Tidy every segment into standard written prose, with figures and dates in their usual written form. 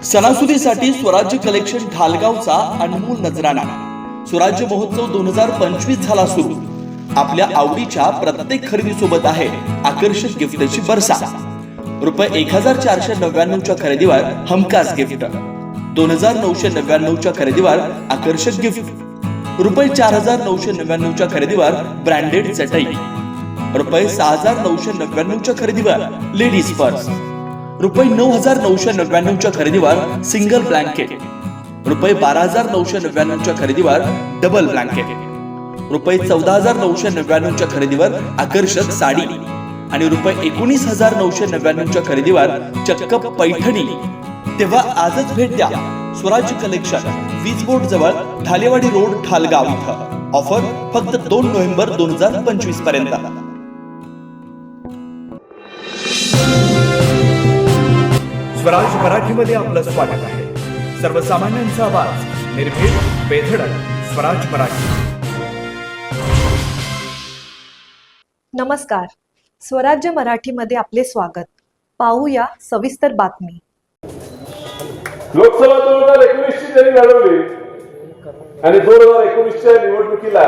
सणासुदीसाठी स्वराज्य कलेक्शन ढालगावचा अनमोल नजराणा। स्वराज्य महोत्सव 2025 झाला सुरू। आपल्या आवडीच्या प्रत्येक खरेदी सोबत आहे आकर्षक गिफ्टची बरसा। रुपये 1499 च्या खरेदीवर हमखास गिफ्ट, 2999 च्या खरेदीवर आकर्षक गिफ्ट, रुपये 4999 च्या खरेदीवर ब्रँडेड चटई, रुपये 6999 च्या खरेदीवर लेडीज पर्स, रुपये 9999 च्या खरेदीवर सिंगल ब्लँकेट, रुपये 12999 च्या खरेदीवर डबल ब्लँकेट, रुपये 14999 च्या खरेदीवर आकर्षक साडी आणि रुपये 19999 च्या खरेदीवर चक्क पैठणी। तेव्हा आजच भेट द्या स्वराज्य कलेक्शन, वीज बोर्ड जवळ, ढालेवाडी रोड, ढालगाव इथं। ऑफर फक्त 2 नोव्हेंबर 2025 पर्यंत। स्वराज मराठीमध्ये आपलं स्वागत आहे। सर्वसामान्यांचा आवाज, निर्भीड, बेधडक, स्वराज मराठी। नमस्कार, स्वराज्य मराठीमध्ये आपले स्वागत। पाहूया सविस्तर बातमी। लोकसभा 2019 ची त्यांनी लढवली आणि 2019च्या निवडणुकीला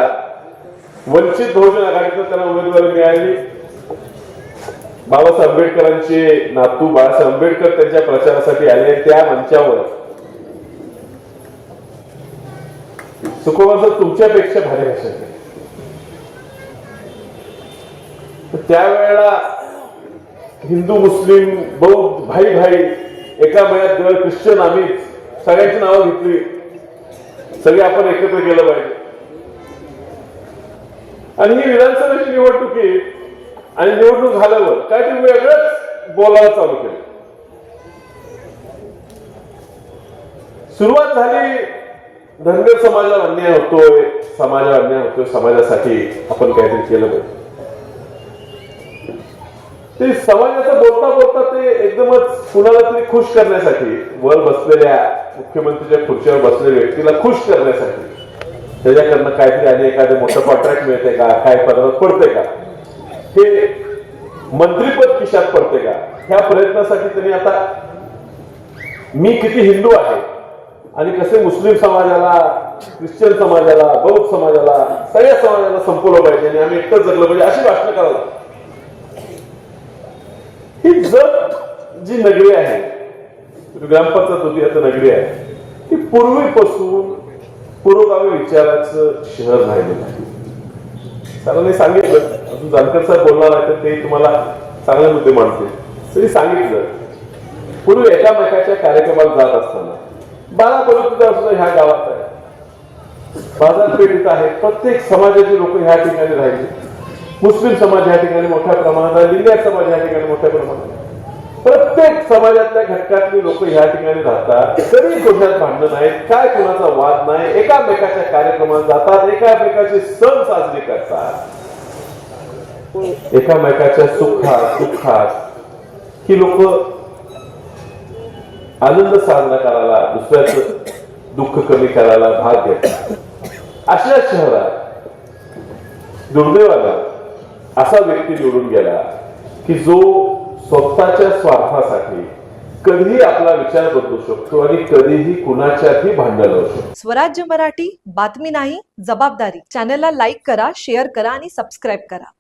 वंचित बहुजन आघाडीला त्यांना उमेदवारी मिळाली। बाबासाहेब आंबेडकरांचे नातू बाळासाहेब आंबेडकर त्यांच्या प्रचारासाठी आले। त्या मंचावर सुखोबाचं तुमच्यापेक्षा भारी भाषा आहे। त्यावेळेला हिंदू मुस्लिम बौद्ध भाई भाई एका मयात जेव्हा ख्रिश्चन आम्ही सगळ्यांची नावं घेतली, सगळे आपण एकत्र केलं पाहिजे। आणि ही विधानसभेची निवडणुकी आणि निवडणूक झाल्यावर काय ते वेगळंच बोलायला चालू केलं। सुरुवात झाली, धनगर समाजाला अन्याय होतोय, समाजाला अन्याय होतोय, समाजासाठी आपण काहीतरी केलं पाहिजे। ते समाजाचं बोलता बोलता ते एकदमच कुणाला तरी खुश करण्यासाठी, वर बसलेल्या मुख्यमंत्रीच्या खुर्चीवर बसलेल्या व्यक्तीला खुश करण्यासाठी त्याच्याकडनं काहीतरी आणि एखादं मोठं कॉन्ट्रॅक्ट मिळते का, काय पदरात पडते का, हे मंत्रीपद खिशात पडते का, ह्या प्रयत्नासाठी त्यांनी आता मी किती हिंदू आहे आणि कसे मुस्लिम समाजाला, ख्रिश्चन समाजाला, बौद्ध समाजाला, सगळ्या समाजाला संपवलं पाहिजे आणि आम्ही एकटंच जगलं पाहिजे अशी भाषणं करायला। ही जत जी नगरी आहे, ग्रामपंचायत होती आता नगरी आहे, ती पूर्वीपासून पुरोगामी विचाराचं शहर राहिलेलं आहे। सरांनी सांगितलं, अजून जानकर साहेब बोलणार आहे तर ते तुम्हाला चांगले मुद्दे मांडतील। तरी सांगितलं, पूर्वी एकामेकाच्या कार्यक्रमात जात असताना 12 किलोमीटर सुद्धा ह्या गावात आहे, बाजारपेठेत आहे, प्रत्येक समाजाची लोक ह्या ठिकाणी राहिली। मुस्लिम समाज ह्या ठिकाणी मोठ्या प्रमाणात, लिंगायत समाज ह्या ठिकाणी मोठ्या प्रमाणात, प्रत्येक समाजातल्या घटकातली लोक ह्या ठिकाणी राहतात। तरी कोणात भांडण नाहीत, काय कोणाचा वाद नाही, एकामेकाच्या कार्यक्रमात जातात, एकामेकाचे सण साजरे करतात, एकामेकाच्या सुखात दुःखात ही लोक आनंद साजरा करायला, दुसऱ्याचं दुःख कमी करायला भाग घेतात। अशा शहरात दुर्दैवाला असा व्यक्ती निवडून गेला की जो स्वतःच्या स्वार्थासाठी कधीही आपला विचार बदलू शकतो आणि कधीही कुणाच्याही भांडण लावू शकतो। स्वराज्य मराठी, बातमी नाही जबाबदारी। चॅनलला लाईक करा, शेअर करा आणि सबस्क्राईब करा।